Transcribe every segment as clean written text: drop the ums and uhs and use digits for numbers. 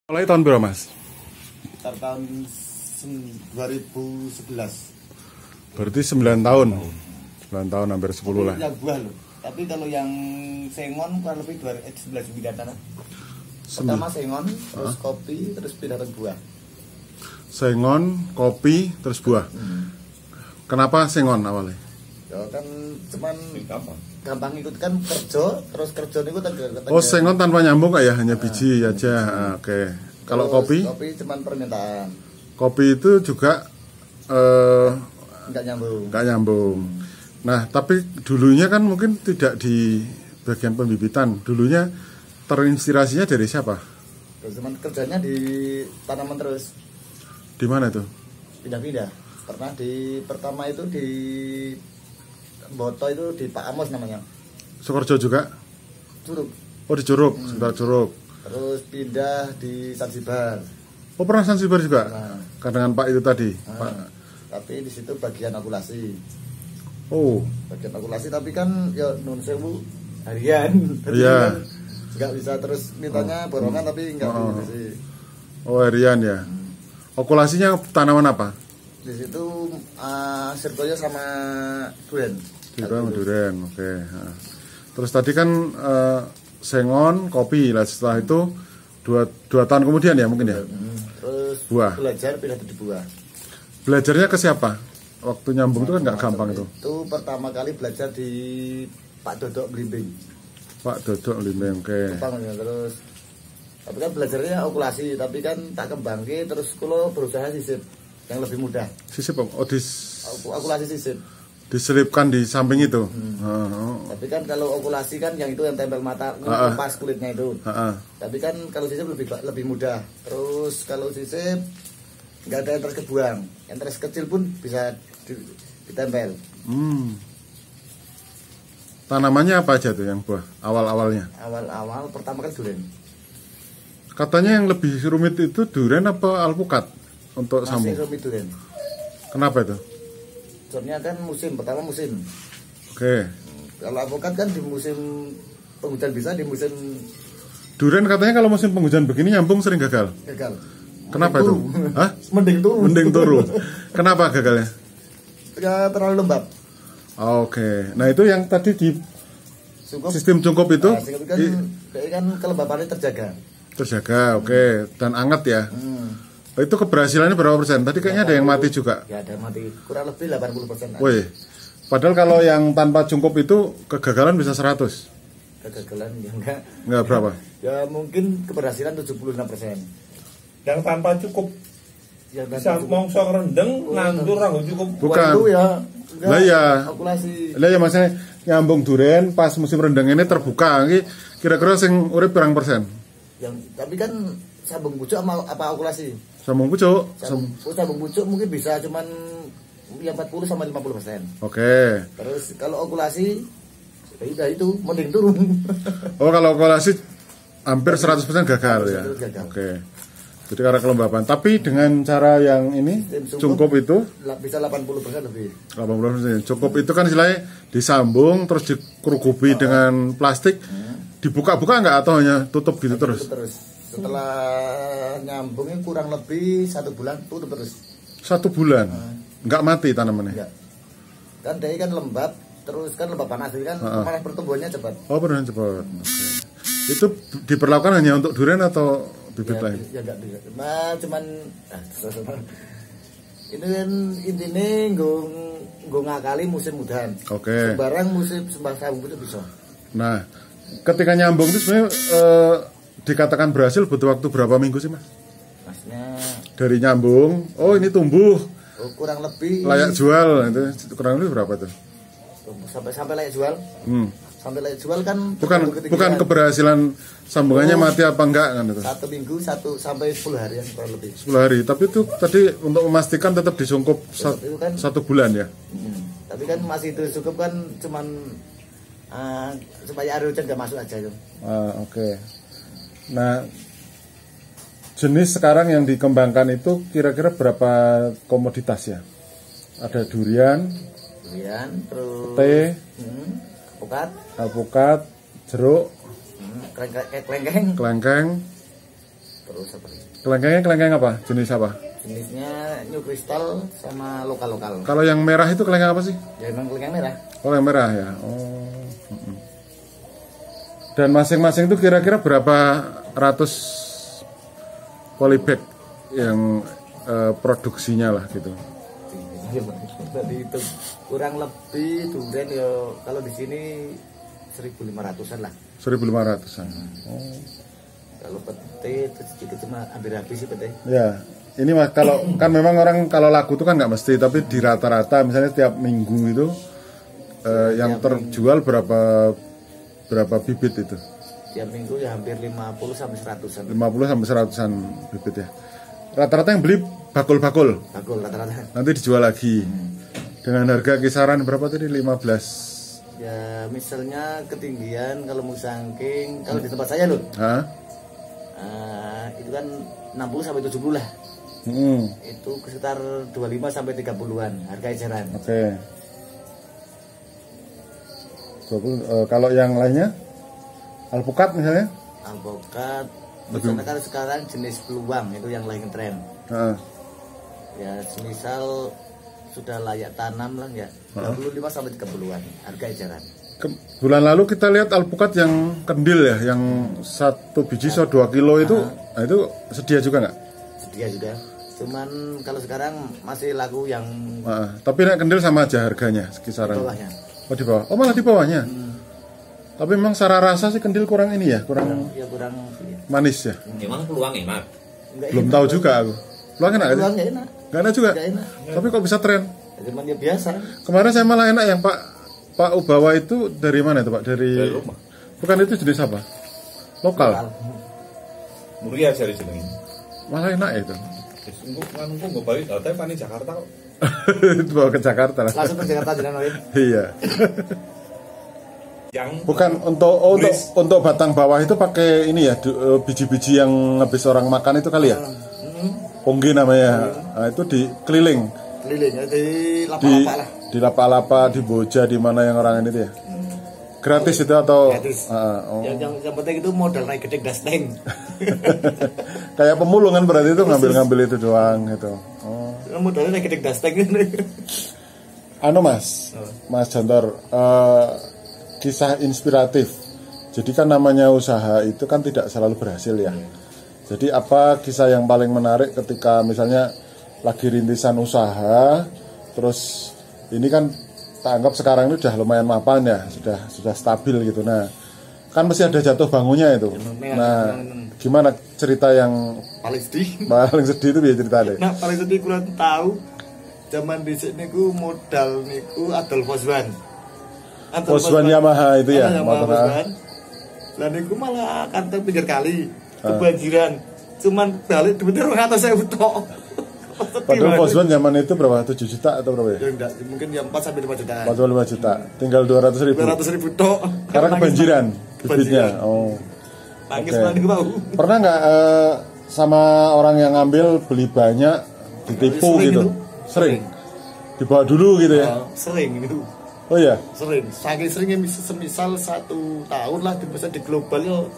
Mulai tahun berapa, Mas? Sekitar tahun 2011. Berarti 9 tahun. 9 tahun hampir 10 lah. Yang buah loh. Tapi kalau yang sengon kurang lebih 11 sana. Pertama sengon, terus kopi, terus pindah ke buah. Sengon, kopi, terus buah. Kenapa sengon awalnya? Ya kan cuman gampang ikut kan kerja, terus kerja itu Oh, sengon tanpa nyambung kak ya, hanya biji aja. Oke. Kalau kopi? Kopi cuman permintaan. Kopi itu juga Enggak nyambung. nggak nyambung. Nah, tapi dulunya kan mungkin tidak di bagian pembibitan. Dulunya terinspirasinya dari siapa? Cuman kerjanya di tanaman terus. Di mana itu? Pindah-pindah. Pernah di pertama itu di Boto itu di Pak Amos namanya. Sukoharjo juga? Curug. Oh, di Curug, sekitar Curug. Terus pindah di Zanzibar. Oh, pernah Zanzibar juga? Nah. Kan dengan Pak itu tadi. Nah, Pak. tapi di situ bagian okulasi. Oh, Bagian okulasi tapi kan ya nun sewu harian. Jadi Iya. kan nggak bisa terus mintanya borongan tapi nggak sih. oh harian ya. Okulasinya tanaman apa? Di situ sirkoyo sama durian. Durian, oke. Nah. Terus tadi kan sengon, kopi. Lah setelah itu dua tahun kemudian ya mungkin ya. Terus Buah. belajar pindah di buah. Belajarnya ke siapa? Waktu nyambung itu kan nggak gampang itu. Itu pertama kali belajar di Pak Dodok Blimbing. Pak Dodok Limbing, oke. Jepang ya, terus tapi kan belajarnya okulasi, tapi kan tak kembangke terus kalau berusaha sisip yang lebih mudah. Sisip oh, Okulasi sisip. diselipkan di samping itu. Tapi kan kalau okulasi kan yang itu yang tempel mata, pas kulitnya itu. Tapi kan kalau sisip lebih mudah. Terus kalau sisip nggak ada entres kebuang, entres kecil pun bisa ditempel. Tanamannya apa aja tuh yang buah awal-awalnya? Awal-awal pertama kan durian. Katanya yang lebih rumit itu durian apa alpukat untuk sambung? Masih rumit durian. Kenapa itu? Soalnya kan pertama musim. Oke. Kalau alpukat kan di musim penghujan bisa, di musim Durian katanya kalau musim penghujan begini nyambung sering gagal. gagal. Kenapa itu? Hah? Mending turun. Mending turun. Kenapa gagalnya? Ya, terlalu lembab. Oke. Nah itu yang tadi di Cukup. sistem cungkup itu Kan kelembapannya terjaga. terjaga, oke. Dan anget ya. Itu keberhasilannya berapa persen? Tadi kayaknya ada yang mati juga. Ya ada mati. Kurang lebih 80%. Wih. Padahal kalau yang tanpa cungkup itu kegagalan bisa 100. Kegagalan ya enggak. Enggak berapa? Ya mungkin keberhasilan 76%. Yang tanpa cukup Yang bisa mongsong rendeng nandur ranggo cukup. Bukan. Itu ya. Enggak, Lah ya. okulasi. Lah ya maksudnya nyambung durian pas musim rendeng ini terbuka. Ini kira-kira sing urip pirang persen? Tapi kan sambung pucuk sama apa okulasi? Sambung pucuk. Sambung pucuk mungkin bisa cuman yang 40 sama 50%. Oke. Terus kalau okulasi ya itu mending turun. Oh kalau okulasi hampir 100% gagal ya. Gagal. Oke. Jadi karena kelembaban. Tapi dengan cara yang ini cungkup itu Bisa 80% lebih. 80%. Cukup itu kan istilahnya disambung terus dikerukupi dengan plastik. Dibuka-buka enggak atau hanya tutup gitu terus? Setelah nyambungnya kurang lebih 1 bulan tutup terus. 1 bulan. Enggak mati tanamannya. Enggak. Kan dia kan lembab, terus kan lembab panas kan malah pertumbuhannya cepat. Oh, benar cepat. Oke. Itu diperlakukan hanya untuk durian atau bibit lain? Ya enggak. Nah, cuman ini kan intinya nggo ngakali musim udan. Oke. Sembarang musim sambung itu bisa. Nah, ketika nyambung itu sebenarnya dikatakan berhasil butuh waktu berapa minggu sih, Mas? Masnya Dari nyambung, oh ini tumbuh, kurang lebih layak jual, itu kurang lebih berapa tuh? sampai layak jual. Sampai layak jual kan Bukan keberhasilan sambungannya mati apa enggak kan itu? 1 minggu 1 sampai 10 hari kurang lebih. 10 hari, tapi itu tadi untuk memastikan tetap disungkup Itu kan 1 bulan ya? Tapi kan masih itu cukup kan cuman supaya air hujan gak masuk aja itu. Oke. Nah, jenis sekarang yang dikembangkan itu kira-kira berapa komoditas ya? Ada durian, Terus teh, alpukat, alpukat, jeruk, kelengkeng, kelengkeng, Terus apa lagi? Kelengkeng apa? Jenis apa? Jenisnya New Crystal sama lokal-lokal. Kalau yang merah itu kelengkeng apa sih? Ya memang kelengkeng merah. Oh, yang merah ya. Oh. Dan masing-masing itu kira-kira berapa ratus polybag yang produksinya lah gitu? Tadi itu kurang lebih durian ya kalau di sini 1.500-an lah. 1.500-an. Oh. Kalau pete itu sedikit cuma hampir habis sih pete. Ya, ini mas kalau kan memang orang kalau laku itu kan nggak mesti, tapi di rata-rata misalnya tiap minggu itu yang terjual berapa bibit itu? Tiap minggu ya hampir 50 sampai 100-an. 50 sampai 100-an bibit ya. Rata-rata yang beli bakul-bakul. Bakul rata-rata. Nanti dijual lagi. Dengan harga kisaran berapa tadi? 15. Ya misalnya ketinggian kalau mau sangking kalau di tempat saya loh. Itu kan 60 sampai 70 lah. Itu sekitar 25 sampai 30-an harga eceran. Oke. Kalau yang lainnya? Alpukat misalnya? Alpukat misalnya kan sekarang jenis peluang itu yang lagi tren. Ya semisal sudah layak tanam lah ya 25 sampai 30-an harga eceran. Bulan lalu kita lihat alpukat yang kendil ya, yang 1 biji 2 kilo itu, nah itu sedia juga nggak? Sedia juga. Cuman kalau sekarang masih laku yang. Tapi naik kendil sama aja harganya kisaran. Di bawahnya. Oh di bawah. Oh malah di bawahnya. Tapi memang secara rasa sih kendil kurang ini ya, kurang manis ya. Emang peluang enak? Belum tahu juga aku. Peluang enak aja? Peluang enak. Nggak enak juga. Nggak enak. Tapi kok bisa tren? Cuman ya biasa. Kemarin saya malah enak yang Pak Ubawa itu dari mana itu Pak? Dari rumah. Bukan itu jenis apa? Lokal. Muria cari jenenge. Malah enak ya itu. Engko nggak balik, tapi pani Jakarta kok. Itu bawa ke Jakarta lah. Langsung ke Jakarta jalan lain. Iya. Yang Bukan untuk batang bawah itu pakai ini ya, biji-biji yang habis orang makan itu kali ya. Ponggi namanya. Nah, itu di keliling ya, di lapa-lapa lah. Di lapa-lapa, di Boja, di mana yang orang ini itu ya. Gratis itu atau gratis. Yang penting itu modal naik gede dasteng. Kayak pemulung kan berarti itu ngambil itu doang gitu. Modalnya naik gede dasteng. Mas Jantor, kisah inspiratif. Jadi kan namanya usaha itu kan tidak selalu berhasil ya. Jadi apa kisah yang paling menarik ketika misalnya lagi rintisan usaha, terus ini kan tak anggap sekarang ini udah lumayan mapan ya, sudah stabil gitu. Nah, kan mesti ada jatuh bangunnya itu. Nah, gimana cerita yang paling sedih? Paling sedih itu biar cerita deh. Nah, paling sedih kurang tahu. Zaman dhisik niku modal niku Adolf Oswan. Oswan Yamaha itu ya, motor. Lah niku malah kantong pinggir kali. Kebanjiran, cuman balik bener 200.000 tok. Padahal Oswan zaman itu berapa? 7 juta atau berapa ya? Ya enggak, mungkin ya 4 sampai 5 juta. 4 sampai 5 juta. Tinggal 200.000. 200.000 tok. Karena kebanjiran bibitnya. Oh. Nangis banget mau. Pernah nggak sama orang yang ngambil beli banyak ditipu gitu? Sering. Dibawa dulu gitu ya? Sering itu. Oh iya? Sering. Saking seringnya semisal 1 tahun lah bisa di global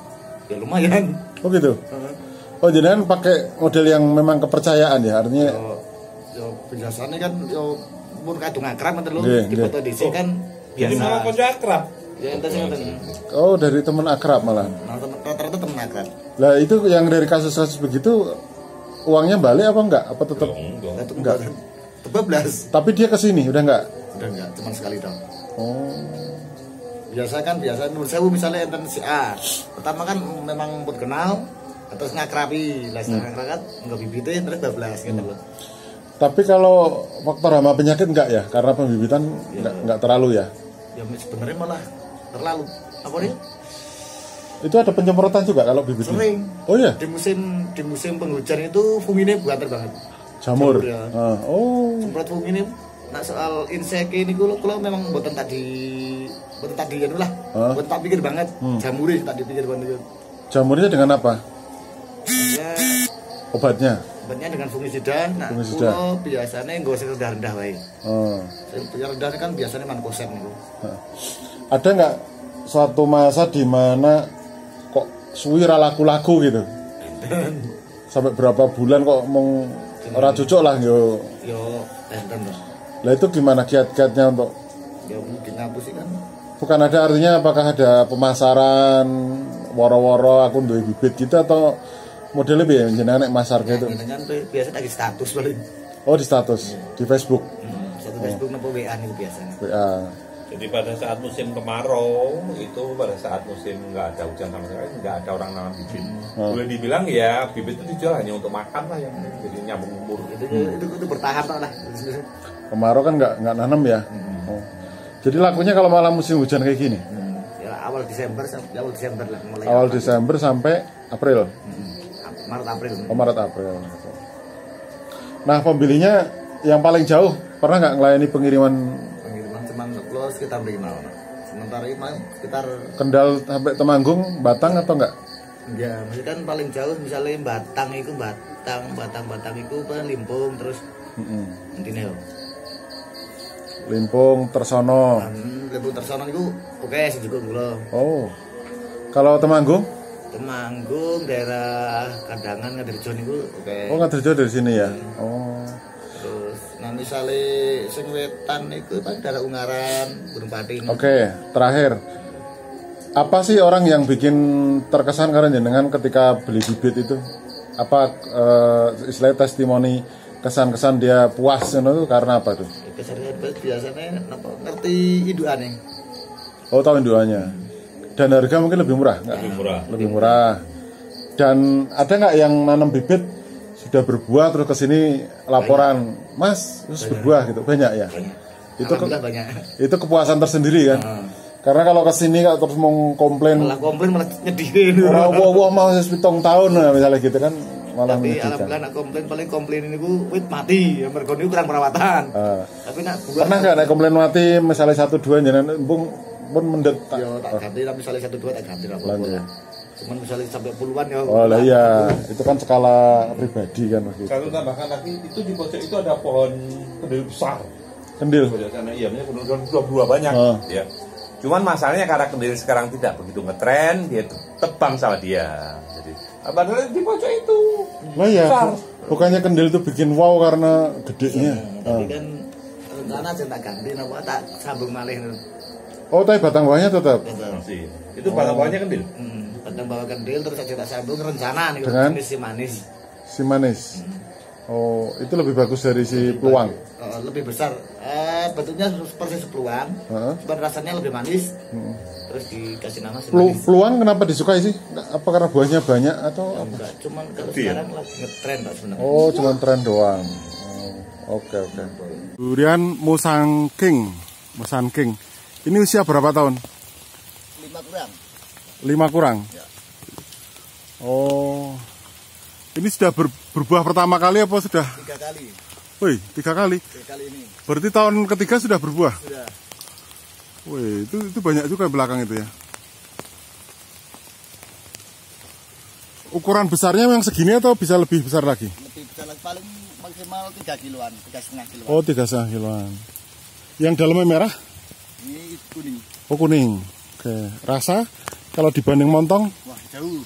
ya lumayan. Oh gitu. Oh jadi kan pakai model yang memang kepercayaan ya, artinya. Yo biasanya kan yo mun kadung akrab ngoten lho, di foto DC kan biasa. Jadi malah kanca akrab. Ya ente sing ngoten. Oh dari teman akrab malah. Rata-rata teman akrab. Lah itu yang dari kasus-kasus begitu uangnya balik apa enggak? Apa tetap? Enggak. Kebablas. Tapi dia ke sini udah enggak? Udah enggak, cuma sekali dong. Oh. Biasa menurut saya misalnya enten si A. Pertama kan memang buat kenal, terus ngakrabi, lah ngakrabi enggak bibitnya terus 12 gitu loh. Tapi kalau faktor hama penyakit enggak ya? Karena pembibitan enggak terlalu ya? Ya sebenarnya malah terlalu. Apa nih? Itu ada penyemprotan juga kalau bibit? Sering. Oh iya? Di musim penghujan itu fungine buater banget. Jamur ya. Oh. Semprot fungine. Nah soal insek ini kalau memang buatan tadi ya lah. Buat tak pikir banget. Jamurnya tak dipikir banget. Jamurnya dengan apa? Ya, Obatnya dengan fungisida. Nah, kulo biasanya nggak usah rendah-rendah wae. Yang rendah kan biasanya mankosep niku. Ada nggak suatu masa di mana kok suwi ra laku-laku gitu? Sampai berapa bulan kok mau ora cocok lah yo. Yo enten loh. Lah itu gimana kiat-kiatnya untuk Ya mungkin ngapus sih kan. bukan ada artinya apakah ada pemasaran woro-woro aku duwe bibit gitu atau modelnya piye jenengan nek masar gitu. Jenengan biasa lagi status paling. Oh di status di Facebook. Satu Facebook nopo WA niku biasanya. WA. Jadi pada saat musim kemarau itu pada saat musim nggak ada hujan sama sekali nggak ada orang nanam bibit. Boleh dibilang ya bibit itu dijual hanya untuk makan lah yang jadi nyambung umur. Itu bertahap lah. Kemarau kan nggak nanam ya. Oh. Jadi lakunya kalau malam musim hujan kayak gini. Ya awal Desember lah mulai. Awal Desember sampai April. Maret April. Oh Maret April. Nah pembelinya yang paling jauh pernah nggak ngelayani pengiriman Cuman close sekitar 5. Sementara ini sekitar Kendal sampai Temanggung, Batang atau enggak? ya, maksudnya kan paling jauh misalnya Batang itu Limpung terus intine yo. Limpung, Tersono. Limpung Tersono itu oke sing juga kula. Oh. Kalau Temanggung? Temanggung daerah Kadangan Ngadirjo niku oke. Oh, Ngadirjo dari sini ya. Oh. Terus nah misalnya sing wetan itu kan daerah Ungaran, Gunung Pati. Oke, terakhir. Apa sih orang yang bikin terkesan karena jenengan ketika beli bibit itu? Apa istilah testimoni kesan-kesan dia puas itu karena apa tuh? Kesannya biasanya ngerti indukannya. Oh, tahu indukannya. Dan harga mungkin lebih murah, enggak? Lebih murah. Dan ada nggak yang nanam bibit sudah berbuah terus kesini laporan, Mas, terus berbuah gitu, banyak ya? Banyak. Itu kepuasan tersendiri kan? Karena kalau kesini terus mau komplain, malah nyedihin. Wah mau 7 tahun misalnya gitu kan, malah tapi menyedihkan. alhamdulillah nak komplain ini gue wit mati, ya mergo niku kurang perawatan. Tapi nak buah pernah nggak ada komplain mati misalnya 1-2 jenengan pun mendet? Yo tak ganti lah misalnya 1-2 tak ganti lah. Cuman misalnya sampai puluhan ya. Oh lah iya, itu kan skala pribadi kan Mas. Kalau tambahkan lagi itu di pojok itu ada pohon kendil besar. Kendil. Pojok sana iya, buah banyak. Ya. Cuman masalahnya karena kendil sekarang tidak begitu ngetren, dia tebang sama dia. Jadi padahal di pojok itu. Lah ya, bukannya kendil itu bikin wow karena gedenya. Tapi kan rencana aja tak ganti, napa tak sambung malih. Oh, tapi batang buahnya tetap. Masih. Itu batang buahnya kendil. Batang bawah kendil terus aja tak sambung rencana nih dengan si manis. Si manis. Oh, itu lebih bagus dari si peluang. Lebih besar. Bentuknya seperti peluang. Cuma rasanya lebih manis. Terus dikasih nama si manis. Peluang kenapa disukai sih? Apa karena buahnya banyak atau apa? Enggak, cuman kalau sekarang lagi ngetren Pak sebenarnya. Oh, cuma tren doang. Oke. Durian Musang King. Ini usia berapa tahun? 5 kurang. 5 kurang. Ya. Oh. Ini sudah berbuah pertama kali apa sudah? 3 kali. Wih, 3 kali. 3 kali ini. Berarti tahun ketiga sudah berbuah. Sudah. Wih, itu banyak juga belakang itu ya. Ukuran besarnya yang segini atau bisa lebih besar lagi? Lebih besar lagi, paling maksimal 3 kiloan, 3,5 kiloan. Oh, 3,5 kiloan. Yang dalamnya merah? Ini kuning. Oh, kuning. Oke. Rasa kalau dibanding montong? Wah, jauh.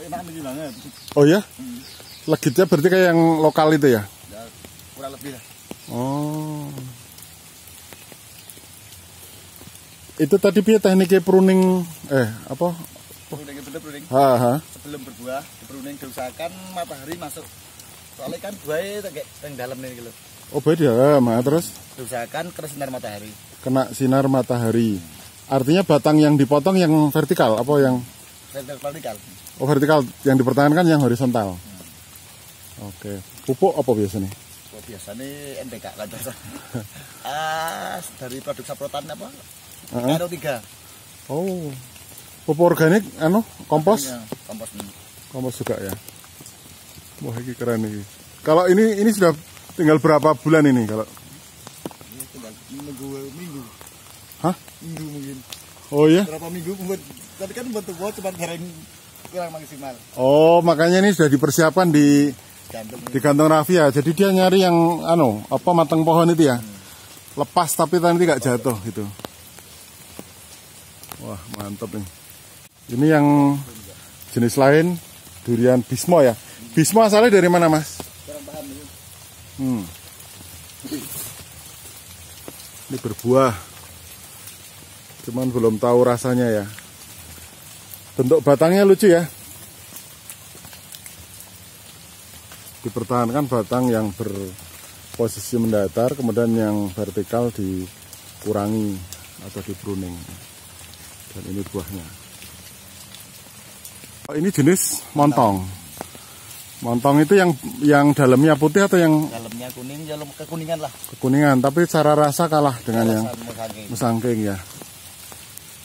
Enak ini banget. Oh ya? Legitnya berarti kayak yang lokal itu ya? Ya, kurang lebih lah. Oh. Itu tadi piye tekniknya pruning apa? Pruning. Sebelum berbuah, pruning diusahakan matahari masuk. Soalnya kan buahnya kayak yang dalam nih gitu. Oh, beda, terus Diusahakan kena sinar matahari. Kena sinar matahari. Artinya batang yang dipotong yang vertikal apa yang vertikal? Oh, vertikal, yang dipertahankan yang horizontal. Oke. Pupuk apa biasanya? Oh, biasanya NPK kan. Dari produk saprotan apa? RO3. Oh. Pupuk organik kompos? Ya, kompos. Kompos juga ya. Wah, ini keren ini. Kalau ini sudah tinggal berapa bulan ini kalau? Ini tinggal minggu. Hah? Minggu mungkin. Oh ya? Berapa minggu tapi kan buat buah cuma kurang maksimal. Oh, makanya ini sudah dipersiapkan di kantong rafia. Jadi dia nyari yang matang pohon itu ya. Lepas tapi nanti nggak jatuh gitu. Wah, mantap nih. Ini yang jenis lain durian Bismo ya. Bismo asalnya dari mana, Mas? Kurang paham ini. Ini berbuah. Cuman belum tahu rasanya ya. Bentuk batangnya lucu ya. Dipertahankan batang yang berposisi mendatar, kemudian yang vertikal dikurangi atau di pruning. Dan ini buahnya. Oh, ini jenis montong. Montong itu yang dalamnya putih atau yang Dalamnya kuning, dalam kekuningan lah. kekuningan, tapi secara rasa kalah dengan yang musangking ya.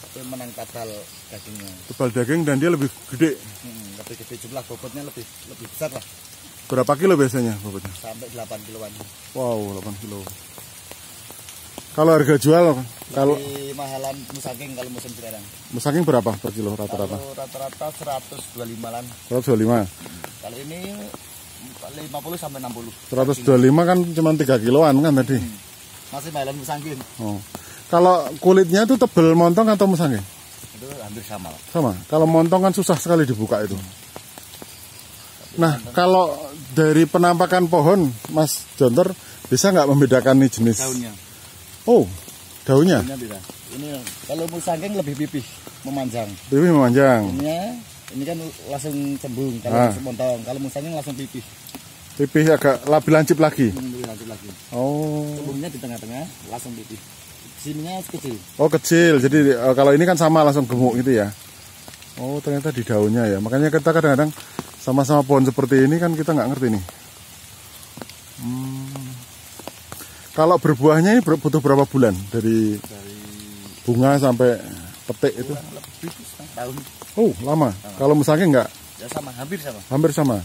Itu menang kadal dagingnya. Tebal daging dan dia lebih gede. Lebih gede jumlah bobotnya lebih besar lah. Berapa kilo biasanya bobotnya? Sampai 8 kiloan. Wow, 8 kilo. Kalau harga jual, kalau Lebih mahalan musangking kalau musim sekarang. musangking berapa per kilo rata-rata? Kalau rata-rata 125-an. 125. Kalau ini 50 sampai 60. 125 kan cuma 3 kiloan kan tadi. Masih mahalan musangking. Oh. Kalau kulitnya itu tebel montong atau musangking? Itu hampir sama lah. Sama. Kalau montong kan susah sekali dibuka itu. Nah, kalau dari penampakan pohon, Mas Jontor bisa nggak membedakan nih jenis? Daunnya. Oh, daunnya. Daunnya beda. Ini kalau musangking lebih pipih, memanjang. Pipih memanjang. Ini kan langsung cembung kalau montong. Kalau musangking langsung pipih. Pipih agak lebih lancip lagi. Lebih lanjut lagi. Oh. Cembungnya di tengah-tengah, langsung pipih. Sininya kecil. Oh, kecil. Jadi kalau ini kan sama langsung gemuk gitu ya. Oh, ternyata di daunnya ya. Makanya kita kadang-kadang sama-sama pohon seperti ini kan kita nggak ngerti nih. Kalau berbuahnya ini butuh berapa bulan dari bunga sampai petik itu? Lebih tahun. Oh, lama. Kalau musangking nggak? Ya sama, hampir sama. Hampir sama.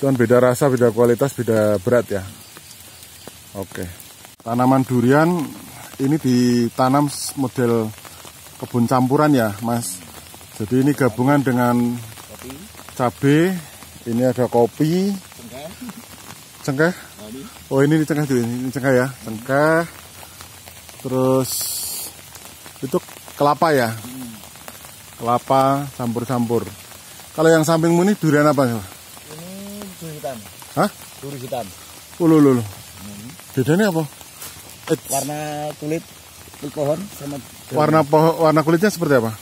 Cuman beda rasa, beda kualitas, beda berat ya. Oke. Tanaman durian ini ditanam model kebun campuran ya, Mas. Jadi ini gabungan dengan Kopi, cabai, ini ada kopi, cengkeh. Oh, ini cengkeh tuh, ini cengkeh ya, cengkeh. Terus itu kelapa ya. Kelapa campur-campur. Kalau yang sampingmu ini durian apa? ini duri hitam. Hah? Duri hitam. Lulu. Bedanya apa? Warna kulit pohon sama Warna kulitnya seperti apa?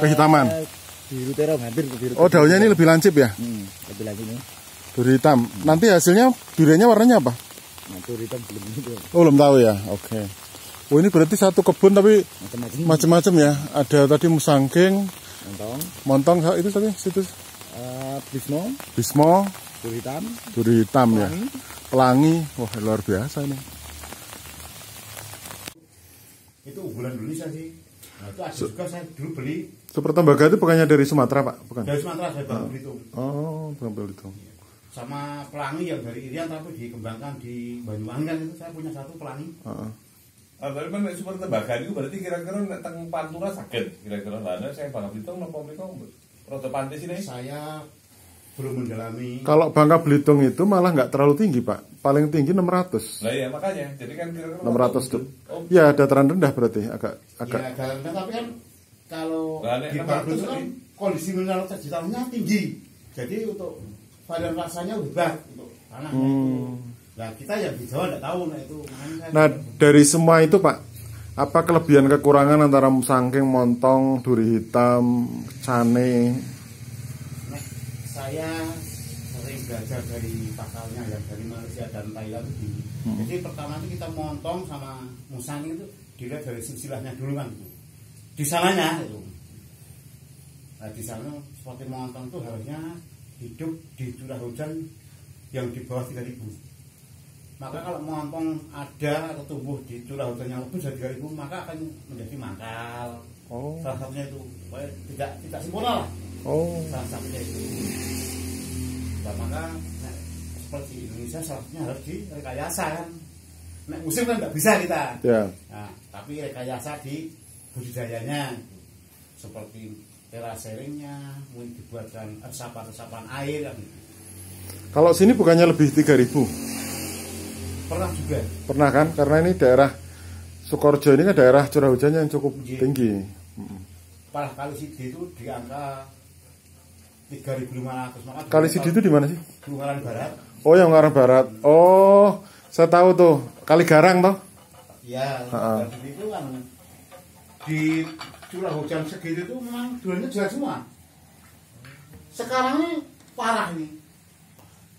Kehitaman. Biru terong, hampir biru. Oh, daunnya ini lebih lancip ya? Lebih lagi nih. Duri hitam. Nanti hasilnya duriannya warnanya apa? Nah, duri hitam belum itu. Oh, belum tahu ya. Oke. Oh, ini berarti satu kebun tapi macam-macam ya. Ada tadi musangking, montong itu tadi situ. Bismo, duri hitam ya. Pelangi. Wah, luar biasa ini. Itu unggulan Indonesia sih. Nah, itu ada juga saya dulu beli. Super tembaga itu bukannya dari Sumatera, Pak? Bukan. Dari Sumatera saya baru beli itu. Oh, Bangka Belitung. Sama pelangi yang dari Irian tapi dikembangkan di Banyuwangi kan itu saya punya satu pelangi. Tapi kan super tembaga itu berarti kira-kira tentang Pantura sakit kira-kira lah. Saya Bangka Belitung nopo rada pantai sini. Saya belum mendalami. Kalau Bangka Belitung itu malah nggak terlalu tinggi, Pak. Paling tinggi 600. Lah ya makanya. Jadi kan kira-kira 600 tuh. Ya, dataran rendah berarti agak. Ya, dataran rendah tapi kan kalau di Bangka Belitung kan kondisi mineral vegetalnya tinggi. Jadi untuk varian rasanya hebat untuk tanahnya itu. Nah, kita yang di Jawa nggak tahu itu. Nah, dari semua itu, Pak, apa kelebihan kekurangan antara musangking, montong, duri hitam, cane? Saya sering belajar dari pakalnya yang dari Malaysia dan Thailand itu. Jadi pertama itu kita montong sama musangking itu dilihat dari silsilahnya dulu kan itu. Di sananya itu. Nah, di sana seperti montong itu harusnya hidup di curah hujan yang di bawah 3.000. Maka kalau montong ada atau tumbuh di curah hujan yang lebih dari 3.000 maka akan menjadi mangkal. Salah satunya itu tidak sempurna lah. Salah satunya itu. Nah, maka seperti Indonesia salah satunya harus direkayasa kan. Nek musim kan nggak bisa kita. Ya. Nah, tapi rekayasa di budidayanya seperti teraseringnya, mungkin dibuatkan resapan air kan. Kalau sini bukannya lebih 3.000? Pernah juga. Pernah kan? Karena ini daerah Sukorejo ini kan daerah curah hujannya yang cukup tinggi. Parah kali sih itu di angka 3.500. Maka Kali Sidi itu di mana sih? Ungaran Barat. Oh, yang Ungaran Barat. Oh, saya tahu tuh. Kali Garang toh? Ya, itu kan di curah hujan segitu itu memang dulunya jual semua. Sekarang ini parah ini.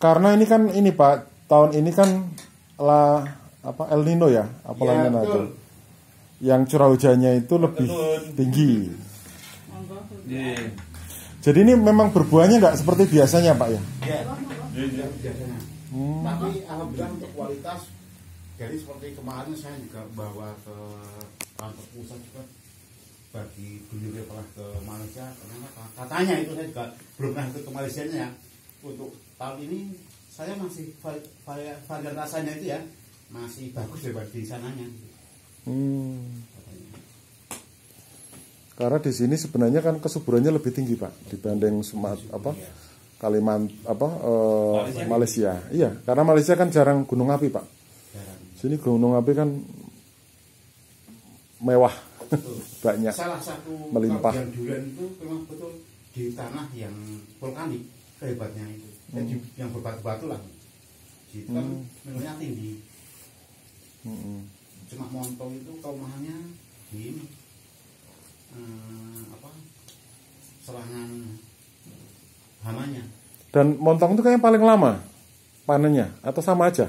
Karena ini kan ini Pak, tahun ini kan El Nino ya, apalagi ya, itu. Yang curah hujannya itu lebih tinggi. Jadi ini memang berbuahnya nggak seperti biasanya Pak ya? Ya, biasanya. Tapi alhamdulillah untuk kualitas, jadi seperti kemarin saya juga bawa ke kantor pusat juga bagi beliau yang pernah ke Malaysia, ternyata katanya itu saya juga belum pernah ke Malaysia ya. Untuk tahun ini saya masih varian rasanya itu ya masih bagus daripada di sananya. Karena di sini sebenarnya kan kesuburannya lebih tinggi Pak dibanding Malaysia. Iya, karena Malaysia kan jarang gunung api Pak. Sini gunung api kan mewah. Banyak. Salah satu melimpah. Kelebihan durian itu memang betul di tanah yang vulkanik hebatnya itu. Jadi yang berbatu-batu lah. Itu kan mineralnya tinggi. Cuma montong itu kelemahannya di ini. Serangan hamanya. Dan montong itu kayaknya paling lama panennya atau sama aja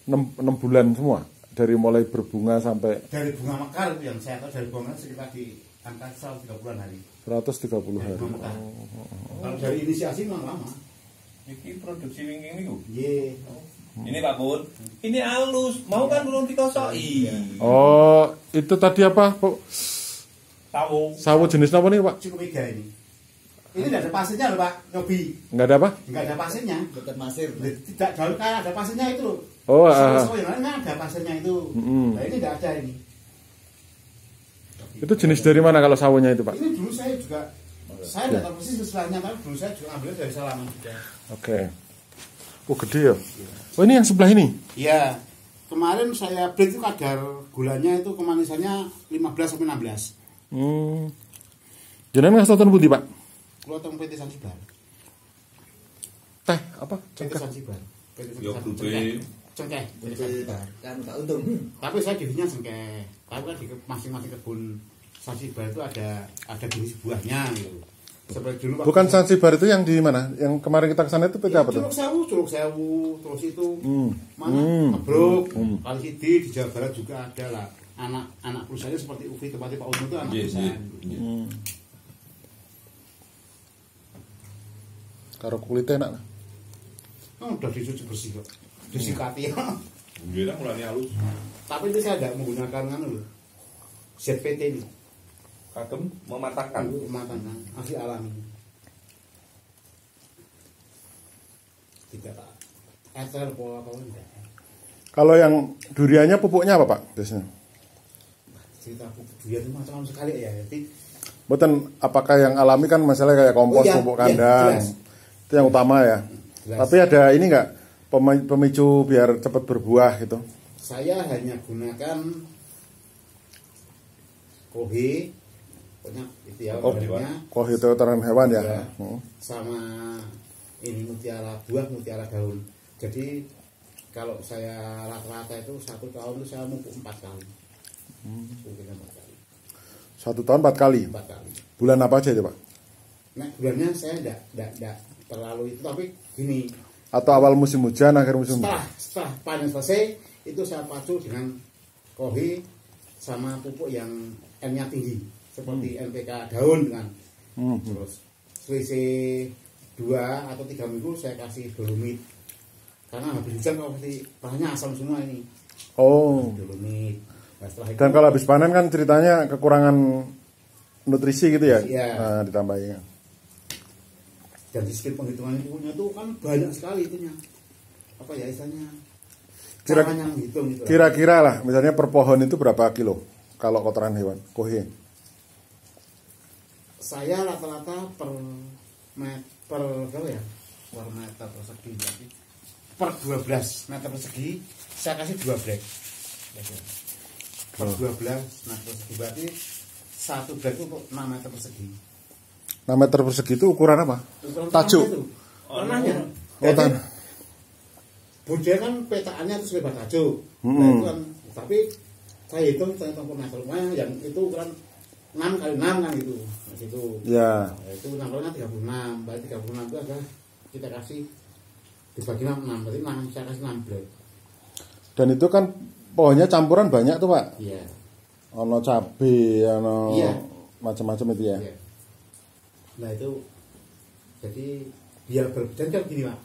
6 bulan semua dari mulai berbunga sampai dari bunga mekar yang saya tahu dari bunga sekitar di angka 130 hari. 130 hari. Kalau dari inisiasi memang lama. Ini produksi wingking niku. Nggih. Ini Pak Bun. Ini halus, mau kan belum dikosoki. Oh, itu tadi apa? Sawo jenis apa nih Pak? Cukup mega ini. Ini tidak ada pasirnya loh Pak, nyobi. Enggak ada apa? Enggak ada pasirnya. Dekat pasir. Tidak jauh kayak ada pasirnya itu loh. Oh, Sawo yang lain kan ada pasirnya itu. Nah ini tidak ada ini. Itu jenis dari mana kalau sawonya itu Pak? Ini dulu saya juga, saya tidak tahu persis istilahnya, tapi dulu saya juga ambil dari Salaman juga. Oke. Oh gede ya. Oh ini yang sebelah ini? Iya. Kemarin saya beli itu kadar gulanya itu kemanisannya 15-16. Jenengan ngasih tonton putih Pak? Keluar teng PT Sansibar. Teh apa? PT Sansibar. Yo gede. Cengkeh. Kan tak untung. Tapi saya jenisnya cengkeh. Tapi kan di masing-masing kebun Sansibar itu ada jenis buahnya gitu. Seperti dulu bukan Sansibar itu yang di mana? Yang kemarin kita kesana itu PT apa tuh? Curug Sewu, terus itu mana? Kebruk, Kali Sidi di Jawa Barat juga ada lah. Anak perusahaannya seperti Ufi tempatnya Pak Uno itu anak perusahaan. Karo kulitnya enak. Udah dicuci bersih kok. Disikati. Gila mulai halus. Tapi itu saya tidak menggunakan loh. ZPT ini. Kagem mematahkan. Mematahkan asli alami. Tidak tak. Etel apa enggak. Kalau yang duriannya pupuknya apa Pak biasanya? Cerita pupuk durian itu macam-macam sekali ya. Jadi Bukan apakah yang alami kan masalah kayak kompos, pupuk kandang. Itu yang utama ya. Tapi ada ini enggak pemicu biar cepat berbuah gitu? Saya hanya gunakan kohe, pokoknya itu ya warnanya. Kohe itu kotoran hewan ya. Sama ini mutiara buah, mutiara daun. Jadi kalau saya rata-rata itu 1 tahun itu saya mupuk 4 kali. Mungkin 4 kali. 1 tahun 4 kali. 4 kali. Bulan apa aja itu Pak? Nah bulannya saya tidak terlalu itu, tapi gini. Atau awal musim hujan, akhir musim hujan? Setelah panen selesai itu saya pacu dengan kohe sama pupuk yang N-nya tinggi seperti NPK daun dengan terus selisih 2 atau 3 minggu saya kasih dolomit karena habis hujan kalau pasti bahannya asam semua ini. Dolomit. Nah, itu, dan kalau habis panen kan ceritanya kekurangan nutrisi gitu ya? Iya. Nah, ditambahin. Dan di skill penghitungan punya itu kan banyak sekali itunya. Apa ya istilahnya? Kira-kira lah, misalnya per pohon itu berapa kilo kalau kotoran hewan, kohe? Saya rata-rata per berapa ya? Per meter persegi berarti per 12 meter persegi saya kasih 2 brek. Per 12 meter persegi berarti 1 brek itu untuk 6 meter persegi. 6 meter persegi itu ukuran apa? Ukuran Tajuk. itu. Tanahnya. Oh, tanah. Budaya kan petaannya itu selebar tajuk. Nah, itu kan, tapi saya hitung meter rumahnya yang itu ukuran 6 kali 6 kan gitu. Nah, gitu. Ya. Nah, itu nangkanya 36. Berarti 36 itu adalah kita kasih dibagi 6, berarti 6, saya kasih 6 blek. Dan itu kan pohonnya campuran banyak tuh, Pak. Iya. Ono cabe, ono Iya. macam-macam itu ya. Iya. Nah itu jadi biar berbeda kan gini Pak.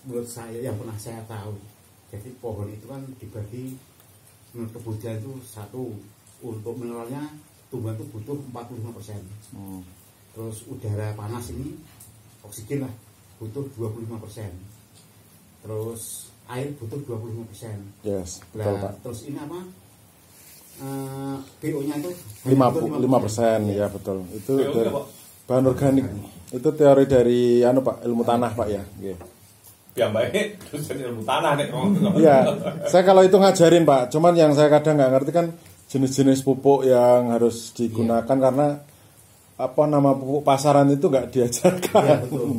Menurut saya yang pernah saya tahu, jadi pohon itu kan dibagi menurut kebutuhan itu satu, untuk mineralnya tumbuhan itu butuh 45%. Terus udara panas ini oksigen lah butuh 25%. Terus air butuh 25%. Yes, betul, Nah, Pak. terus ini apa? BO-nya itu 5% ya betul. Itu BO-nya dari apa? bahan organik. Itu teori dari Pak, ilmu tanah, Pak ya. Nggih. Piyambake dosen ilmu tanah nek Iya, saya kalau itu ngajarin Pak, cuman yang saya kadang nggak ngerti kan jenis-jenis pupuk yang harus digunakan karena apa nama pupuk pasaran itu nggak diajarkan. Iya, betul.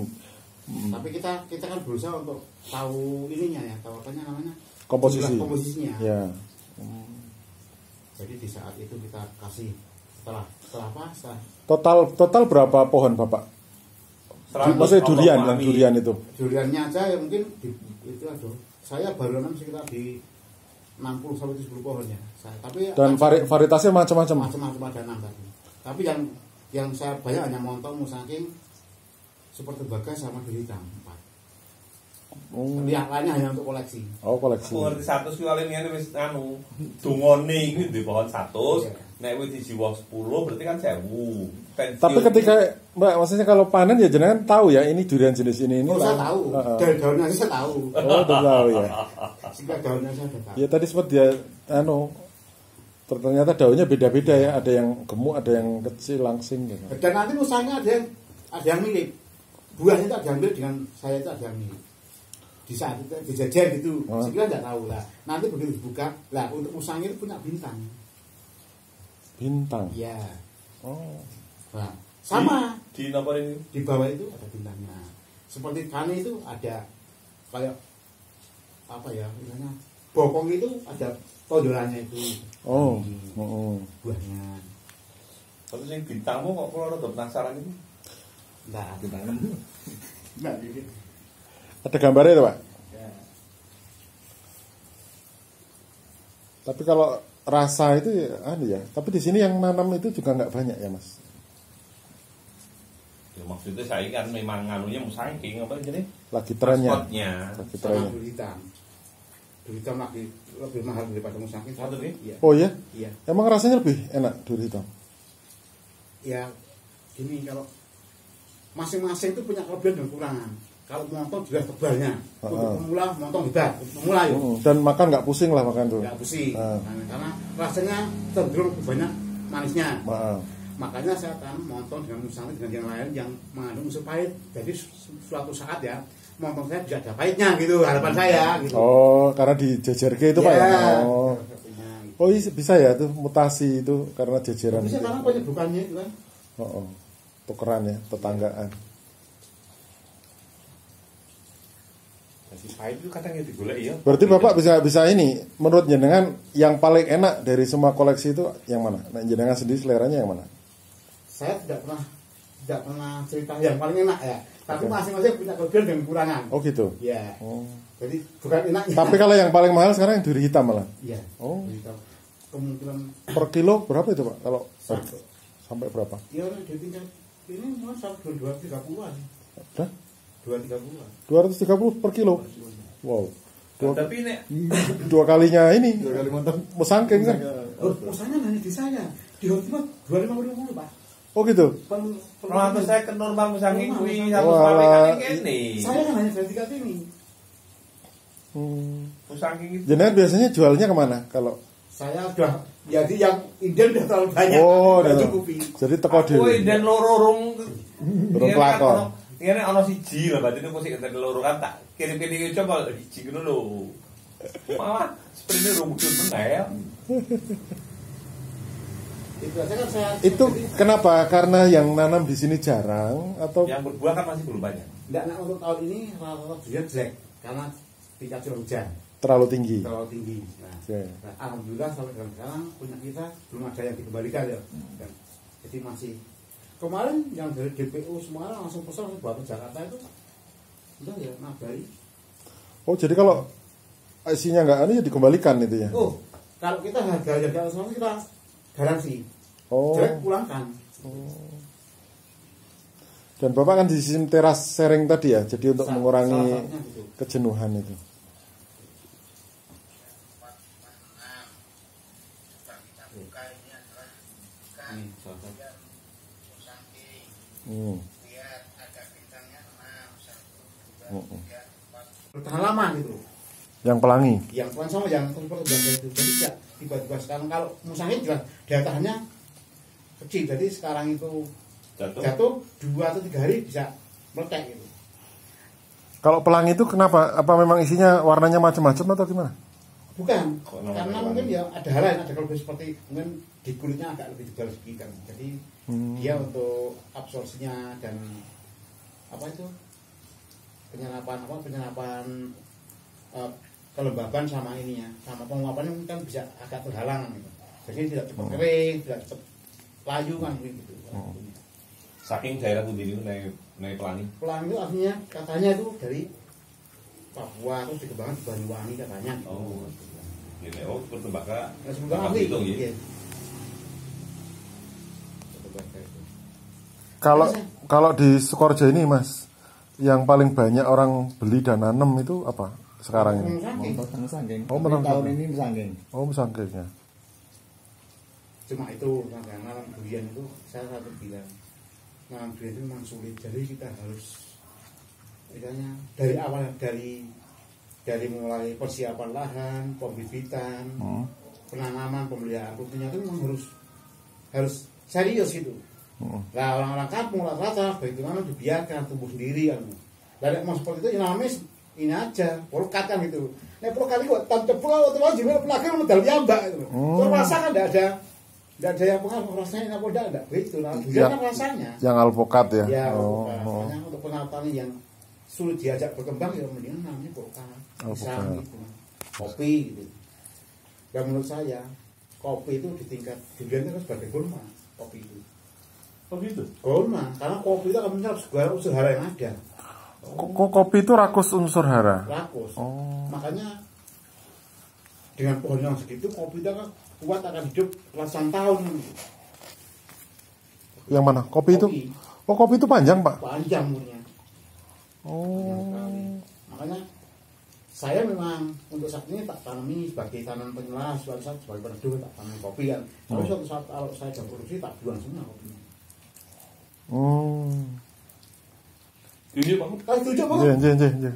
Tapi kita kan berusaha untuk tahu ininya ya, tahu apanya namanya? Komposisi. Jumlah komposisinya. Ya. Jadi di saat itu kita kasih setelah apa? Total berapa pohon Bapak? Maksudnya durian itu. Duriannya aja ya mungkin itu aduh. Saya baru nanam sekitar di 60 sampai 70 pohon ya. Tapi Dan varietasnya macam-macam. Macam-macam ada 6 tadi. Tapi yang saya banyak hanya montong musangking seperti bagas sama duri hitam 4. Yang lainnya hanya untuk koleksi. Oh, koleksi. Aku ngerti 100 ki wale ngene wis anu. Dungone iki di pohon 100, nek wis dijiwa 10 berarti kan 1000. Tapi ketika Mbak, maksudnya kalau panen ya jenengan tahu ya ini durian jenis ini. Oh, saya tahu. Dari daunnya saya tahu. Oh, udah tahu ya. Sehingga daunnya saya sudah tahu. Ya tadi sempat dia ternyata daunnya beda-beda ya, ada yang gemuk, ada yang kecil langsing gitu. Dan nanti usahanya ada yang mirip. Buahnya itu ada yang mirip dengan saya itu ada yang mirip. Di saat itu dijajar gitu, saya kira nggak tahu lah. Nanti begitu dibuka, lah untuk musangnya itu punya bintang. Bintang. Iya. Oh. Nah, sama Di nomor ini di bawah itu ada bintangnya. Seperti kani itu ada kayak apa ya, misalnya bokong itu ada tonjolannya itu. Oh. Buahnya. Tapi sing bintangmu kok kula rada penasaran iki. Enggak, bintangnya. Enggak gitu. Ada gambarnya itu Pak? Ya. Tapi kalau rasa itu ya, tapi di sini yang nanam itu juga nggak banyak ya Mas. Ya maksudnya saya kan memang nganunya musangking apa jadi? Lagi trennya. Maskotnya. Lagi Sama trennya. duri hitam. Duri hitam lebih mahal daripada musangking. Satu nih? Iya. Oh ya? Iya. Emang rasanya lebih enak duri hitam? Ya gini, kalau masing-masing itu punya kelebihan dan kekurangan. Kalau montong juga tebalnya. Untuk pemula montong hebat. Pemula yuk. Dan makan nggak pusing lah makan tuh. Nggak pusing. Karena rasanya cenderung lebih banyak manisnya. Makanya saya tanam montong dengan musangking dengan yang lain yang mengandung unsur pahit. Jadi suatu saat ya montong saya juga ada pahitnya gitu, harapan saya gitu. Oh, karena di jajarke itu Pak ya? Oh. Gitu. Oh iya bisa ya tuh mutasi itu karena jajaran. Bisa karena penyebukannya itu kan. Tukeran ya, tetanggaan. Si pahit itu kadang ya digolek ya. Berarti Bapak bisa ini, menurut jenengan yang paling enak dari semua koleksi itu yang mana? Nah, jenengan sendiri seleranya yang mana? Saya tidak pernah cerita yang paling enak ya. Tapi masing-masing punya kelebihan dan kekurangan. Oh gitu. Iya. Oh. Jadi bukan enaknya. Tapi kalau yang paling mahal sekarang yang duri hitam malah. Iya. Oh. Duri hitam. Kemungkinan Per kilo berapa itu Pak? Kalau sampai berapa? ya di tingkat ini mau sampai 230-an. Udah? 230-an. 230 per kilo. Wow. Tapi nek Dua kalinya ini. Dua kali musangking kan? Usahanya hanya di saya. Di Hotima 250 Pak. Oh gitu. Kalau saya ke normal musangking kuwi Wah. satu kali kan kene. Saya kan hanya dari tingkat ini. Musangking itu. Jenengan biasanya jualnya kemana kalau? Saya udah jadi yang inden udah terlalu banyak. Oh, udah udah. cukupi. Jadi teko Aku dhewe. dan loro rung pelakon. Ini ana siji lah berarti nek sing enten loro kan tak kirim-kirim coba siji ngono lho. Malah sprene rung mudhun meneh. Itu aja kan saya. Itu kenapa? Karena yang nanam di sini jarang atau Yang berbuah kan masih belum banyak. Enggak, nah, untuk tahun ini rata-rata dia jelek karena tingkat curah hujan terlalu tinggi? terlalu tinggi. Nah, nah, alhamdulillah sampai sekarang punya kita belum ada yang dikembalikan ya. Dan, jadi masih kemarin yang dari DPU Semarang langsung pesan bawa ke Jakarta itu udah ya nabari. Oh, jadi kalau isinya nggak ya dikembalikan itu ya? Oh, kalau kita harga sama kita garansi. Oh. Jelek pulangkan. Dan Bapak kan di sistem teras sharing tadi ya, jadi untuk mengurangi gitu. kejenuhan itu. Bertahan lama gitu. Yang pelangi. Yang pelan sama yang seperti itu. Jadi tidak tiba-tiba sekarang kalau musangin juga daya tahannya kecil. Jadi sekarang itu jatuh 2 atau 3 hari bisa meletek gitu. Kalau pelangi itu kenapa? Apa memang isinya warnanya macam-macam atau gimana? Bukan, karena mungkin ya ada hal lain, ada kalau seperti mungkin di kulitnya agak lebih tebal sedikit kan. Jadi dia untuk absorpsinya dan apa itu penyerapan kelembaban sama ininya, sama penguapannya kan bisa agak terhalang gitu. Jadi tidak cepat kering, tidak cepat layu kan gitu. Saking daerah Bundini itu naik pelangi. Pelangi itu artinya katanya itu dari Papua terus dikembangkan di Banyuwangi katanya. Oh, gitu. Oh, bertembaka. Semoga ahli itu. Iya. Kalau di Sukorejo ini Mas, yang paling banyak orang beli dan nanam itu apa sekarang ini? Mesangking. Oh, tahun ini Mesangking. Oh, Mesangking ya. Cuma itu nanam durian itu saya satu bilang nanam durian itu memang sulit. Jadi kita harus misalnya dari awal dari mulai persiapan lahan, pembibitan, penanaman, pemeliharaan rutinnya itu memang harus serius gitu. Nah orang-orang kampung rata-rata bagaimana dibiarkan tumbuh sendiri kan. Dan mau seperti itu namanya ini aja, polkat kan gitu. Nah polkat itu tanpa ceplo atau juga pelakir modal nyambak gitu. Terus rasa kan tidak ada yang pengaruh rasanya apa tidak begitu. Nah durian kan rasanya. Yang alpukat ya. Ya, makanya untuk penatapan yang sulit diajak berkembang ya mendingan namanya polkat. Pisang gitu. Kopi gitu. Dan menurut saya kopi itu di tingkat durian itu sebagai gurma kopi itu. Oh gitu? Gurma, karena kopi itu akan menyerap segala unsur hara yang ada. Kopi itu rakus unsur hara. Rakus. Makanya dengan pohon yang segitu kopi itu akan kuat akan hidup ratusan tahun. Yang mana? Kopi itu? Oh, kopi itu panjang, Pak? Panjang umurnya. Oh. Makanya saya memang untuk saat ini tak tanami sebagai tanaman penyelas, sebagai peneduh tak tanam kopi kan. Tapi suatu saat kalau saya jam produksi tak buang semua kopinya. Setuju Pak? Setuju Pak? Iya.